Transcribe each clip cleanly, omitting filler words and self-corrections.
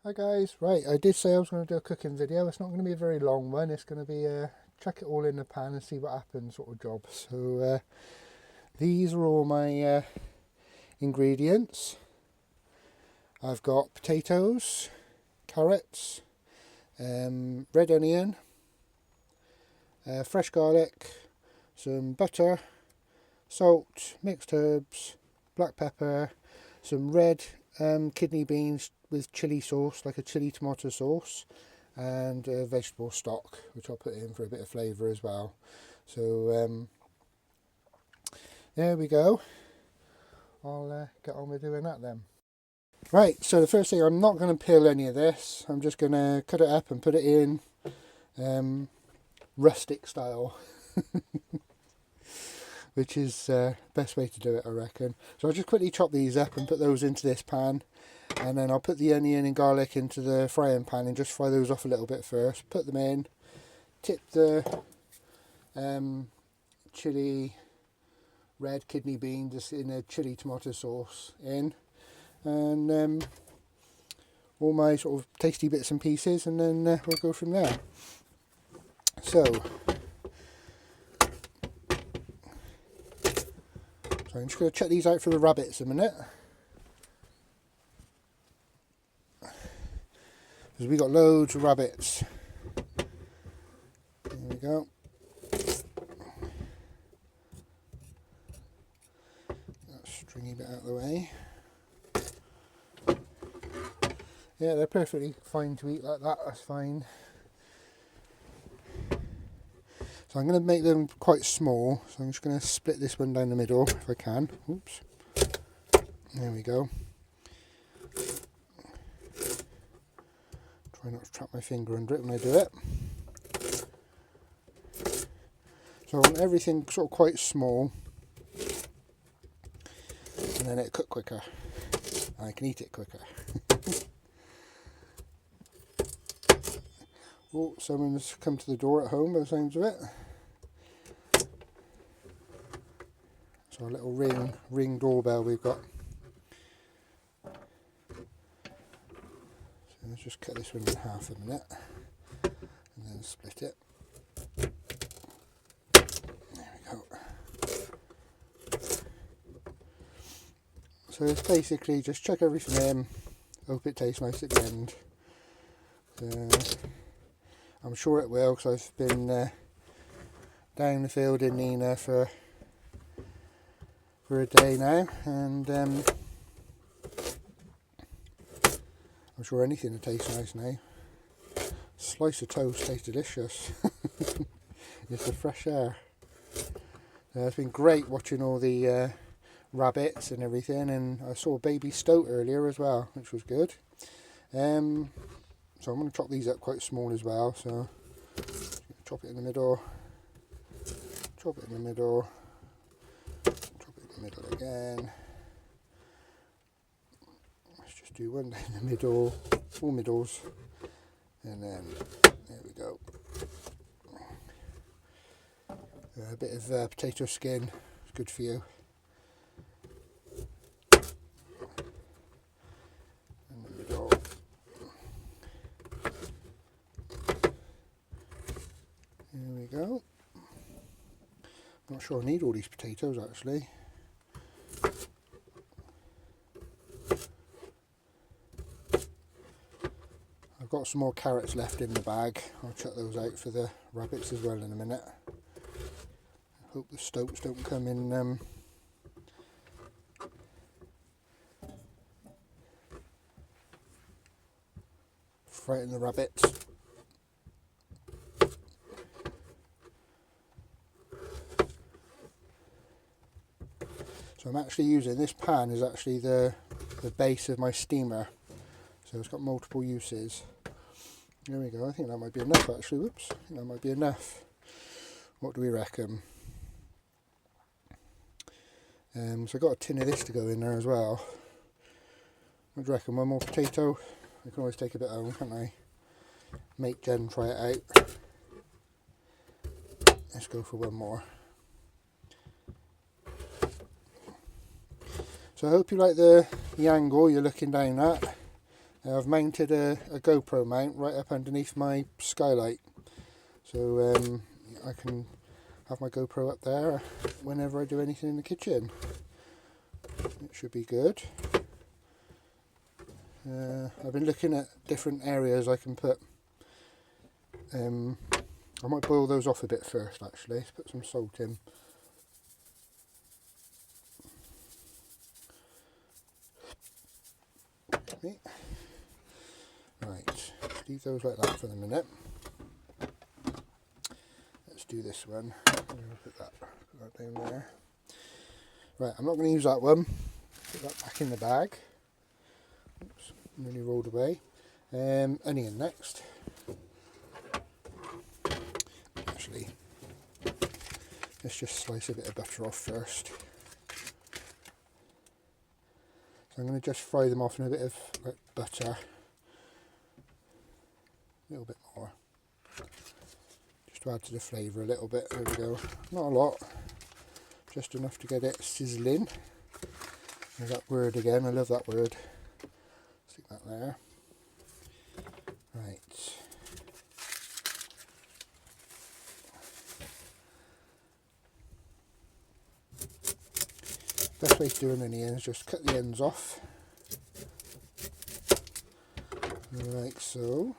Hi guys, right, I did say I was going to do a cooking video. It's not going to be a very long one. It's going to be chuck it all in the pan and see what happens sort of job. So these are all my ingredients. I've got potatoes, carrots, red onion, fresh garlic, some butter, salt, mixed herbs, black pepper, some red kidney beans with chili sauce, like a chili tomato sauce, and vegetable stock, which I'll put in for a bit of flavour as well. So there we go. I'll get on with doing that then. Right, so the first thing, I'm not going to peel any of this. I'm just going to cut it up and put it in rustic style. Which is the best way to do it, I reckon. So I'll just quickly chop these up and put those into this pan, and then I'll put the onion and garlic into the frying pan and just fry those off a little bit first. Put them in, tip the chili red kidney beans in a chili tomato sauce in, and all my sort of tasty bits and pieces, and then we'll go from there. So I'm just going to check these out for the rabbits a minute. Because we got loads of rabbits. There we go. That stringy bit out of the way. Yeah, they're perfectly fine to eat like that, that's fine. So I'm going to make them quite small, so I'm just going to split this one down the middle if I can. Oops. There we go. Try not to trap my finger under it when I do it. So I want everything sort of quite small, and then it'll cook quicker. I can eat it quicker. Oh, someone's come to the door at home by the sounds of it. So a little ring doorbell we've got. So let's just cut this one in half a minute and then split it. There we go. So it's basically just chuck everything in, hope it tastes nice at the end. I'm sure it will, because I've been down the field in Nina for a day now, and I'm sure anything will taste nice now. Slice of toast tastes delicious. It's the fresh air. It's been great watching all the rabbits and everything, and I saw a baby stoat earlier as well, which was good. So I'm going to chop these up quite small as well, so chop it in the middle, chop it in the middle, chop it in the middle again. Let's just do one in the middle, all middles, and then there we go. A bit of potato skin, it's good for you. There we go. Not sure I need all these potatoes actually. I've got some more carrots left in the bag. I'll chuck those out for the rabbits as well in a minute. Hope the stoats don't come in frighten the rabbits. So I'm actually using this pan is actually the base of my steamer, so it's got multiple uses. There we go. I think that might be enough actually. Whoops, I think that might be enough. What do we reckon? So I've got a tin of this to go in there as well. What do you reckon? One more potato? I can always take a bit home, can't I? Make Jen try it out. Let's go for one more. So I hope you like the angle you're looking down at. I've mounted a GoPro mount right up underneath my skylight, so I can have my GoPro up there whenever I do anything in the kitchen. It should be good. I've been looking at different areas I can put. I might boil those off a bit first actually. Let's put some salt in. Okay. Right, leave those like that for the minute. Let's do this one. Put that down there. Right, I'm not going to use that one. Put that back in the bag. Oops, nearly rolled away. Onion next. Actually, let's just slice a bit of butter off first. So I'm going to just fry them off in a bit of butter. A little bit more. Just to add to the flavour a little bit. There we go. Not a lot. Just enough to get it sizzling. There's that word again. I love that word. Stick that there. Right. Best way to do an onion is just cut the ends off. Like so.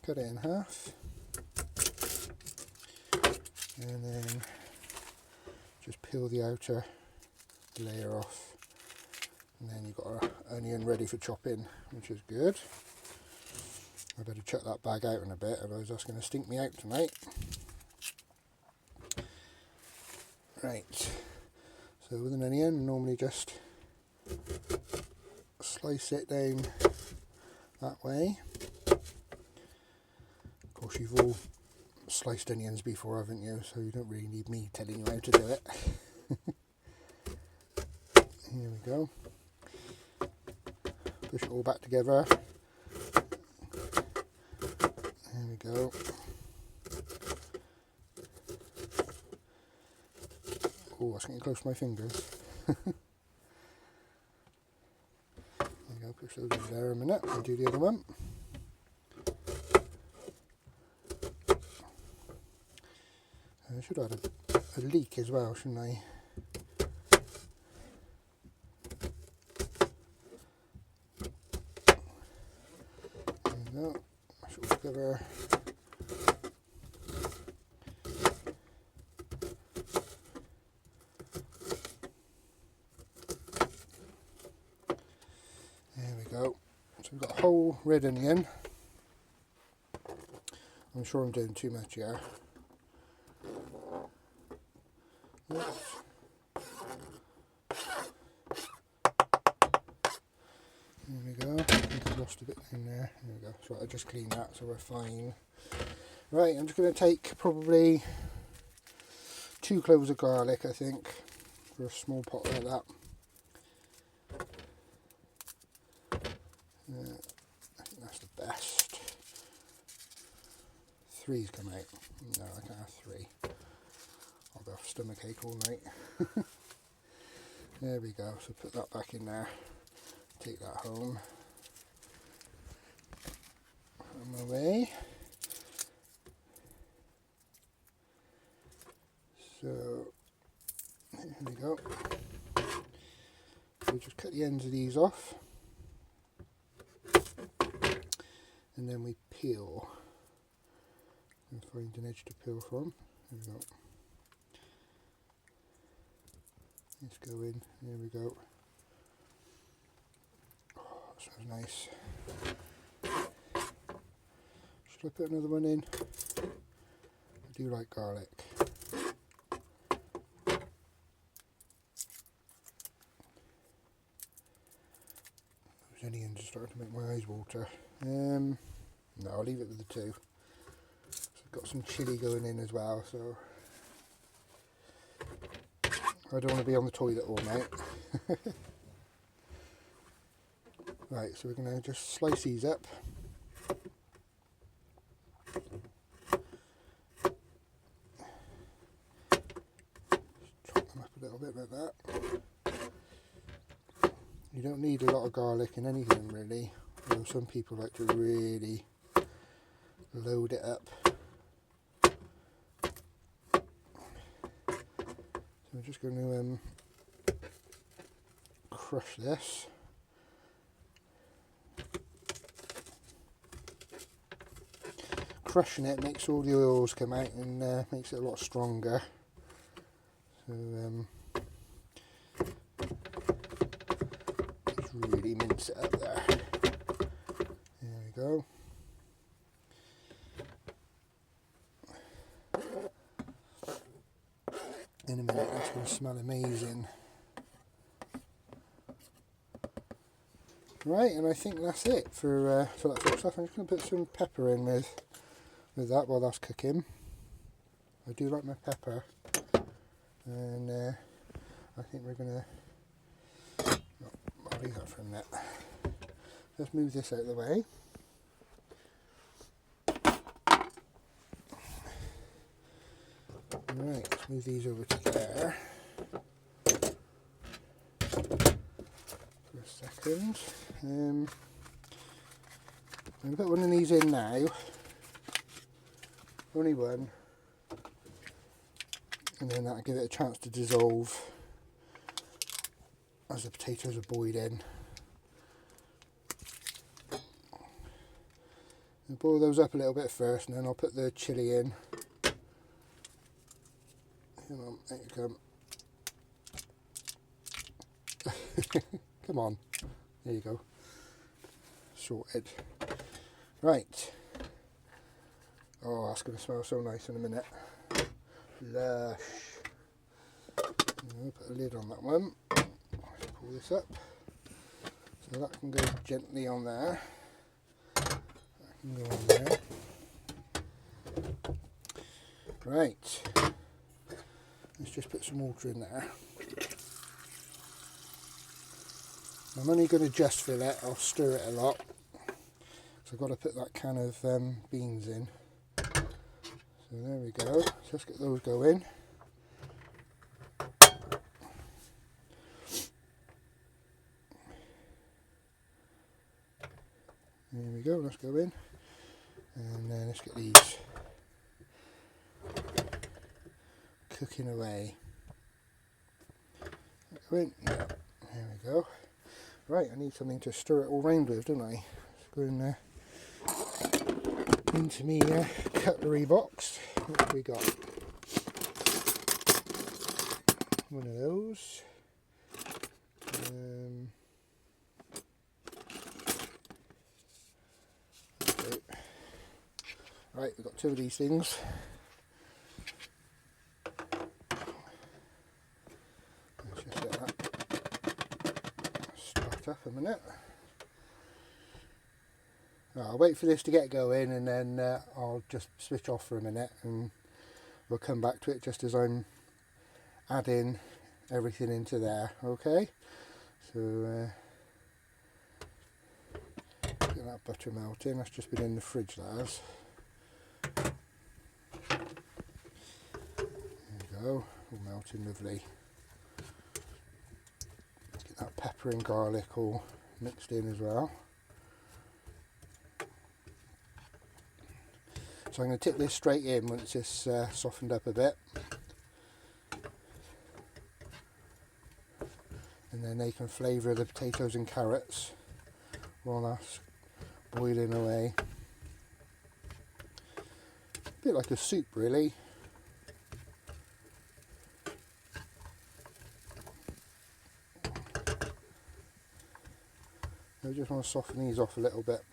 Cut it in half. And then just peel the outer layer off. And then you've got an onion ready for chopping, which is good. I better chuck that bag out in a bit, otherwise that's going to stink me out tonight. Right, so with an onion, I normally just slice it down that way. Of course, you've all sliced onions before, haven't you? So you don't really need me telling you how to do it. Here we go. Push it all back together. There we go. Oh, that's getting close to my fingers. There we go, push those over there a minute and do the other one. I should add a leek as well, shouldn't I? There we go. Mash it all together. There we go. So we've got a whole red onion. I'm sure I'm doing too much here. There we go. I think I've lost a bit in there. There we go. So I just clean that, so we're fine. Right, I'm just going to take probably 2 cloves of garlic, I think, for a small pot like that. I think that's the best. 3's come out. No, I can't have 3. I'll go for stomachache all night. There we go. So put that back in there. Take that home. On my way. So here we go. So just cut the ends of these off. And then we peel. And find an edge to peel from. There we go. Let's go in. There we go. Oh, that smells nice. Should I put another one in? I do like garlic. Those onions are starting to make my eyes water. No, I'll leave it with the 2. So I've got some chilli going in as well, so I don't want to be on the toilet all night. Right, so we're going to just slice these up. Chop them up a little bit like that. You don't need a lot of garlic in anything really, although some people like to really load it up. So I'm just going to crush this. Crushing it makes all the oils come out and makes it a lot stronger. So just really mince it up there. There we go. In a minute it's going to smell amazing. Right, and I think that's it for that sort of stuff. I'm just going to put some pepper in with that while that's cooking. I do like my pepper, and I think we're going to, I'll leave that for a minute. Let's move this out of the way. Right, let's move these over to there for a second. I'm going to put one of these in now, only one, and then that'll give it a chance to dissolve as the potatoes are boiling. I'll boil those up a little bit first, and then I'll put the chilli in. Come on, there you come. Come on, there you go. Sorted. Right. Oh, that's going to smell so nice in a minute. Lush. I'll put a lid on that one. Pull this up. So that can go gently on there. That can go on there. Right. Let's just put some water in there. I'm only going to just fill it. I'll stir it a lot. So I've got to put that can of beans in. So there we go. So let's get those going. There we go. Let's go in. And then let's get these cooking away. Go in. Yeah. There we go. Right, I need something to stir it all round with, don't I? Let's go in into me cutlery box. What have we got? One of those. Okay. Right, we've got two of these things. Let's just let that start up a minute. I'll wait for this to get going, and then I'll just switch off for a minute and we'll come back to it just as I'm adding everything into there. Okay, so get that butter melting. That's just been in the fridge, that has. There we go, all melting lovely. Let's get that pepper and garlic all mixed in as well. So I'm going to tip this straight in once it's softened up a bit, and then they can flavour the potatoes and carrots while that's boiling away. A bit like a soup really. I just want to soften these off a little bit.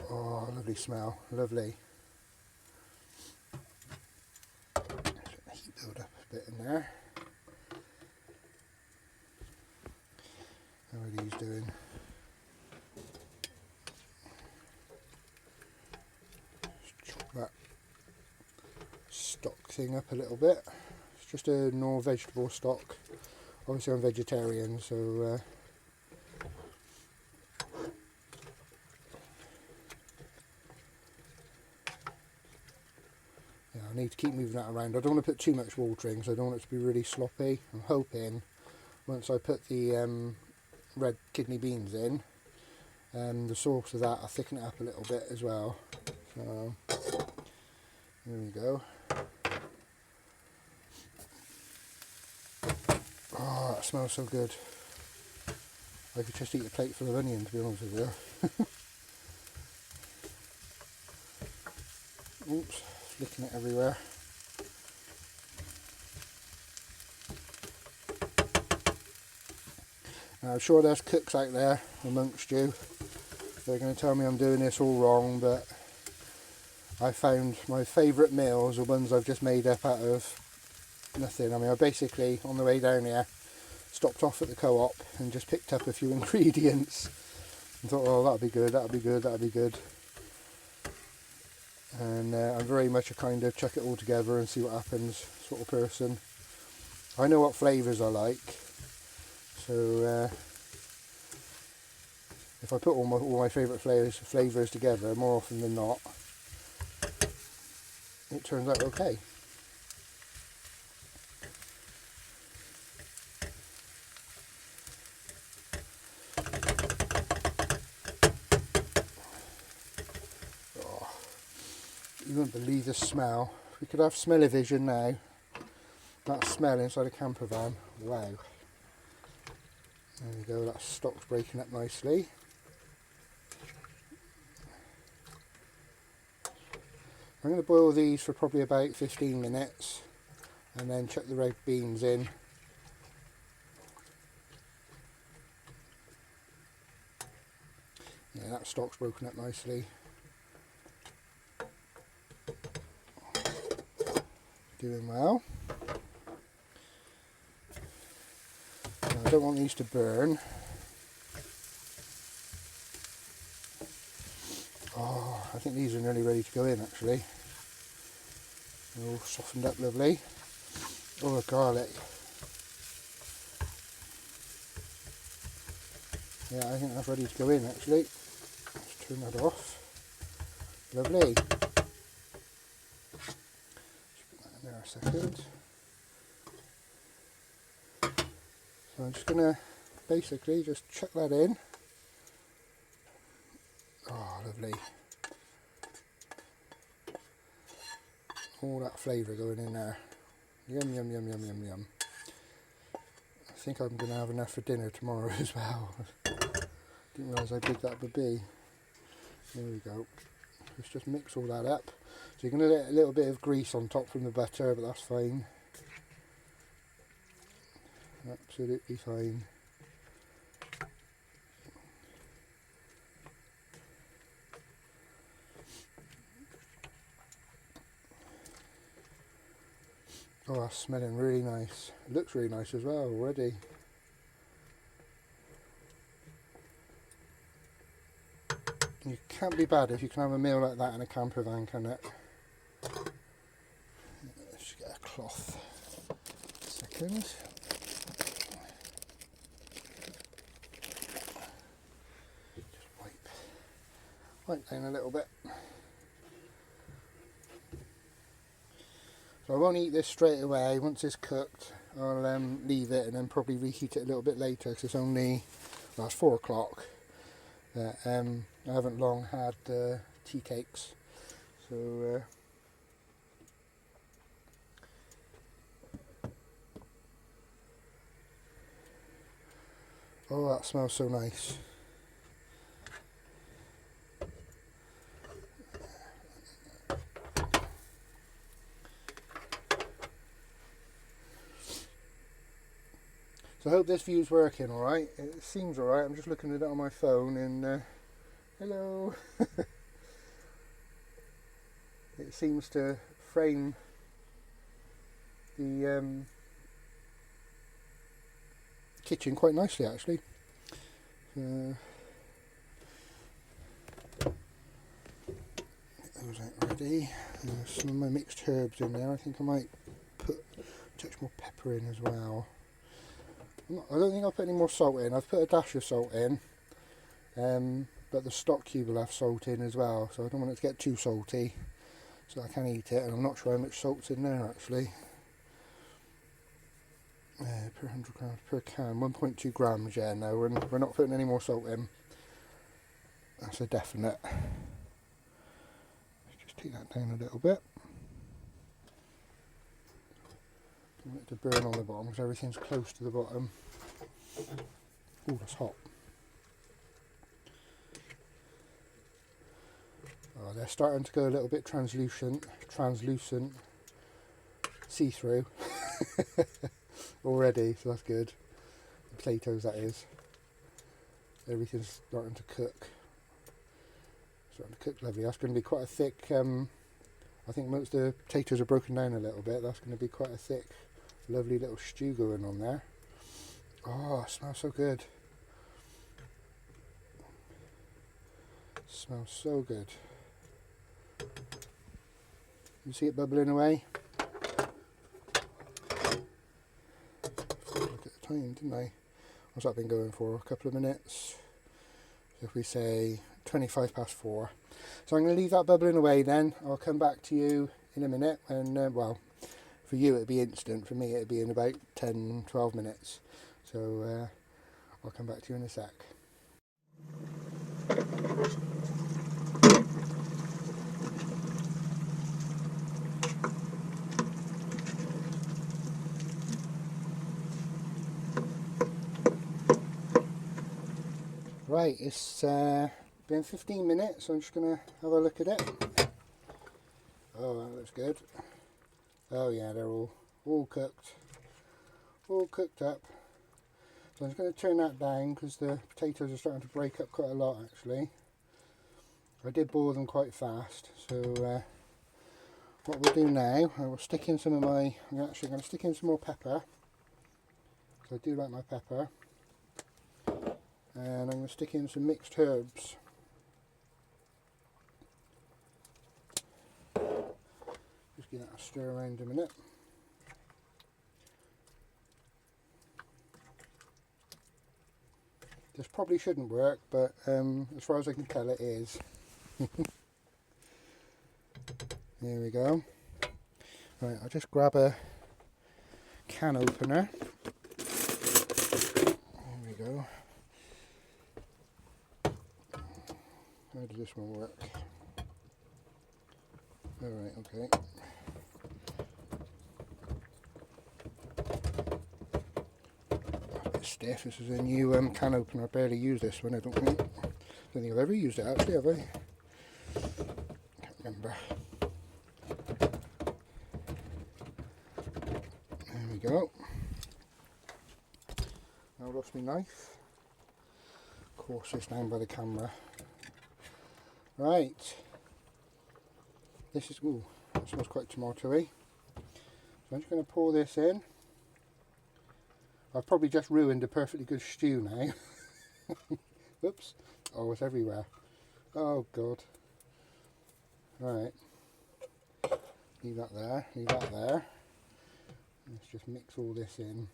Oh, lovely smell, lovely. Just let the heat build up a bit in there. How are these doing? Just chop that stock thing up a little bit. It's just a normal vegetable stock. Obviously I'm vegetarian, so I need to keep moving that around. I don't want to put too much water in because I don't want it to be really sloppy. I'm hoping once I put the red kidney beans in, the sauce of that, I'll thicken it up a little bit as well. So there we go. Oh, that smells so good. I could just eat a plate full of onion, to be honest with you. Oops, flicking it everywhere. Now, I'm sure there's cooks out there amongst you. They're going to tell me I'm doing this all wrong, but I found my favourite meals are ones I've just made up out of nothing. I mean, I basically, on the way down here, stopped off at the co-op and just picked up a few ingredients and thought, oh, that'll be good, that'll be good, that'll be good. And I'm very much a kind of chuck it all together and see what happens sort of person. I know what flavours I like, so if I put all my favourite flavours together, more often than not, it turns out okay. Oh, you wouldn't believe the smell. We could have smell-o-vision now. That smell inside a camper van. Wow. There we go, that stock's breaking up nicely. I'm going to boil these for probably about 15 minutes and then chuck the red beans in. Yeah, that stock's broken up nicely. Doing well. Now, I don't want these to burn. Oh, I think these are nearly ready to go in actually. They're all softened up lovely. Oh, the garlic. Yeah, I think that's ready to go in actually. Let's turn that off. Lovely. Just put that in there a second. So I'm just going to basically just chuck that in. Oh, lovely. All that flavour going in there. Yum, yum, yum, yum, yum, yum. I think I'm going to have enough for dinner tomorrow as well. Didn't realise how big that would be. There we go. Let's just mix all that up. So you're going to get a little bit of grease on top from the butter, but that's fine. Absolutely fine. Oh, that's smelling really nice. It looks really nice as well already. You can't be bad if you can have a meal like that in a camper van, can it? Let's get a cloth. A second. Just wipe down a little bit. So I won't eat this straight away. Once it's cooked, I'll leave it and then probably reheat it a little bit later because it's only, well, it's 4 o'clock. I haven't long had tea cakes, so oh, that smells so nice. So I hope this view's working alright. It seems alright. I'm just looking at it on my phone and hello. It seems to frame the kitchen quite nicely actually. Those ain't ready. There's some of my mixed herbs in there. I think I might put a touch more pepper in as well. I don't think I'll put any more salt in. I've put a dash of salt in, but the stock cube will have salt in as well, so I don't want it to get too salty. so I can eat it, and I'm not sure how much salt's in there actually. Per 100 grams per can, 1.2 grams. Yeah, no, we're not putting any more salt in. That's a definite. Let's just take that down a little bit. Don't want it to burn on the bottom because everything's close to the bottom. Oh, that's hot. Oh, they're starting to go a little bit translucent, see-through already, so that's good. The potatoes, that is. Everything's starting to cook. Lovely. That's going to be quite a thick, I think most of the potatoes are broken down a little bit. That's going to be quite a thick, lovely little stew going on there. Oh, it smells so good. Smells so good. You see it bubbling away? Look at the time, didn't I? What's that been going for? A couple of minutes. So if we say 25 past 4. So I'm going to leave that bubbling away then. I'll come back to you in a minute. And well, for you it'd be instant. For me it'd be in about 10-12 minutes. So I'll come back to you in a sec. Right, it's been 15 minutes, so I'm just going to have a look at it. Oh, that looks good. Oh yeah, they're all cooked. All cooked up. So I'm just going to turn that down because the potatoes are starting to break up quite a lot actually. I did boil them quite fast, so what we'll do now, I will stick in some of my, I'm actually going to stick in some more pepper. So I do like my pepper. And I'm going to stick in some mixed herbs. Just give that a stir around a minute. This probably shouldn't work, but as far as I can tell it is. There we go. Right, I'll just grab a can opener. There we go. How does this one work? Alright, okay. A bit stiff. This is a new can opener. I barely use this one, I don't think. I don't think I've ever used it actually, have I? Can't remember. There we go. Now I've lost my knife. Of course, it's down by the camera. Right, this is, ooh, that smells quite tomatoey. So I'm just going to pour this in. I've probably just ruined a perfectly good stew now. Oops, oh, it's everywhere. Oh God. Right, leave that there, leave that there. Let's just mix all this in.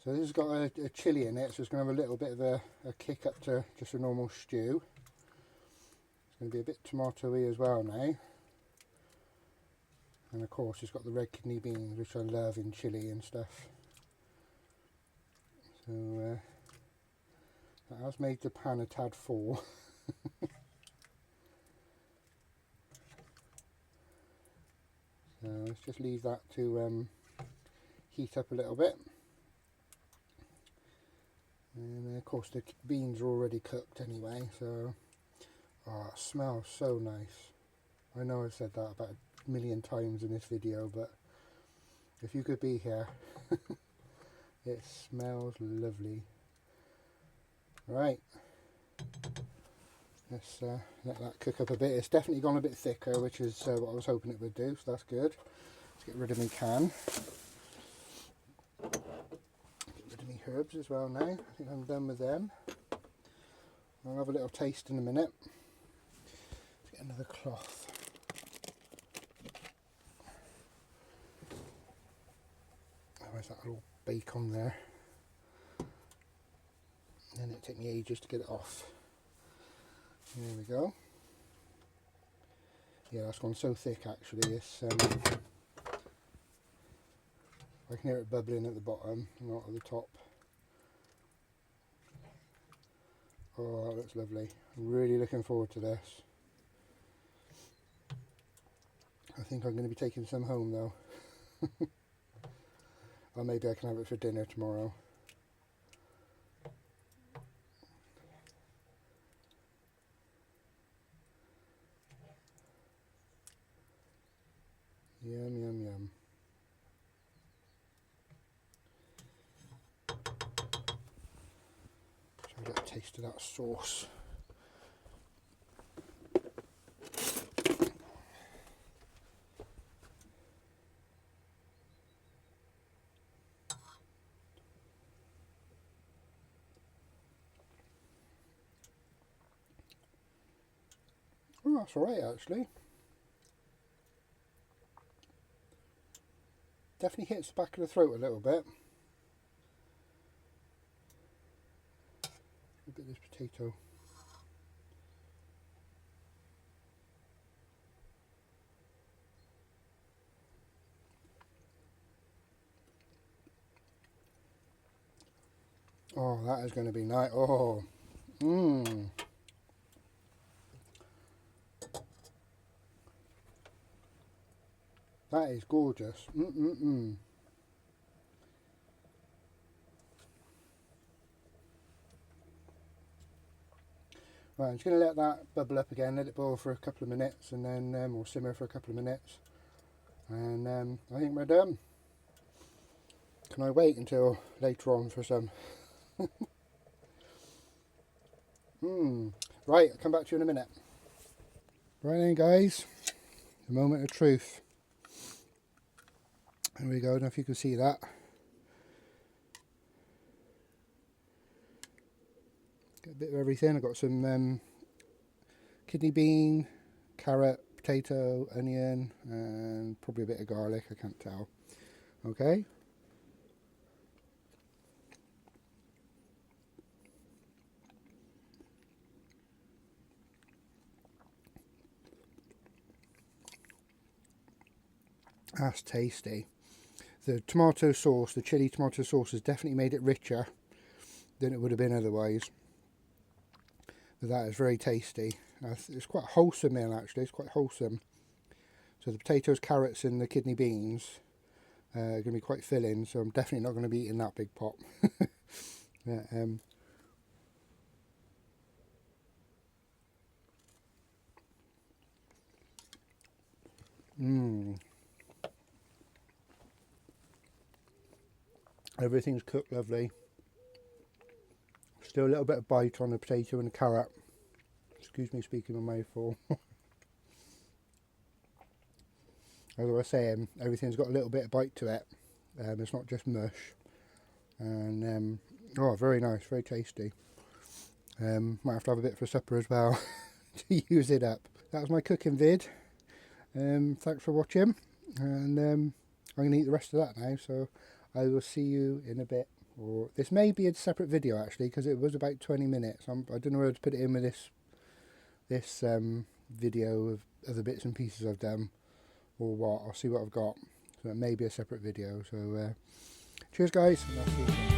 So this has got a chilli in it, so it's going to have a little bit of a kick up to just a normal stew. It's going to be a bit tomatoey as well now. And of course it's got the red kidney beans, which I love in chilli and stuff. So that has made the pan a tad full. So let's just leave that to heat up a little bit. And of course the beans are already cooked anyway, so oh, it smells so nice. I know I've said that about a million times in this video, but if you could be here, it smells lovely. Right, let's let that cook up a bit. It's definitely gone a bit thicker, which is what I was hoping it would do, so that's good. Let's get rid of my can. Herbs as well now. I think I'm done with them. I'll have a little taste in a minute. Let's get another cloth. Otherwise that'll all bake on there. And it took me ages to get it off. There we go. Yeah, that's gone so thick actually. It's I can hear it bubbling at the bottom, not at the top. Oh, that looks lovely. I'm really looking forward to this. I think I'm going to be taking some home though. Or maybe I can have it for dinner tomorrow. Yum, yum, yum. Try and get a taste of that sauce. Oh, that's alright actually. Definitely hits the back of the throat a little bit. A bit of this potato. Oh, that is going to be nice. Oh, mmm. That is gorgeous. Mm-mm-mm. Right, I'm just going to let that bubble up again, let it boil for a couple of minutes, and then or simmer for a couple of minutes, and I think we're done. Can I wait until later on for some? Right, I'll come back to you in a minute. Right then guys, the moment of truth. There we go, I don't know if you can see that. Get a bit of everything. I've got some kidney bean, carrot, potato, onion, and probably a bit of garlic, I can't tell. Okay. That's tasty. The tomato sauce, the chili tomato sauce, has definitely made it richer than it would have been otherwise. But that is very tasty. It's quite a wholesome meal actually, it's quite wholesome. So the potatoes, carrots and the kidney beans are going to be quite filling, so I'm definitely not going to be eating that big pot. Yeah, Everything's cooked lovely. Still a little bit of bite on the potato and the carrot. Excuse me speaking my mouth full. As I was saying, everything's got a little bit of bite to it. It's not just mush. And oh, very nice, very tasty. Might have to have a bit for supper as well to use it up. That was my cooking vid. Thanks for watching, and I'm going to eat the rest of that now, so I will see you in a bit. Or this may be a separate video actually, because it was about 20 minutes. I don't know whether to put it in with this video of other bits and pieces I've done, or what. I'll see what I've got. So it may be a separate video. So cheers guys, and I'll see you.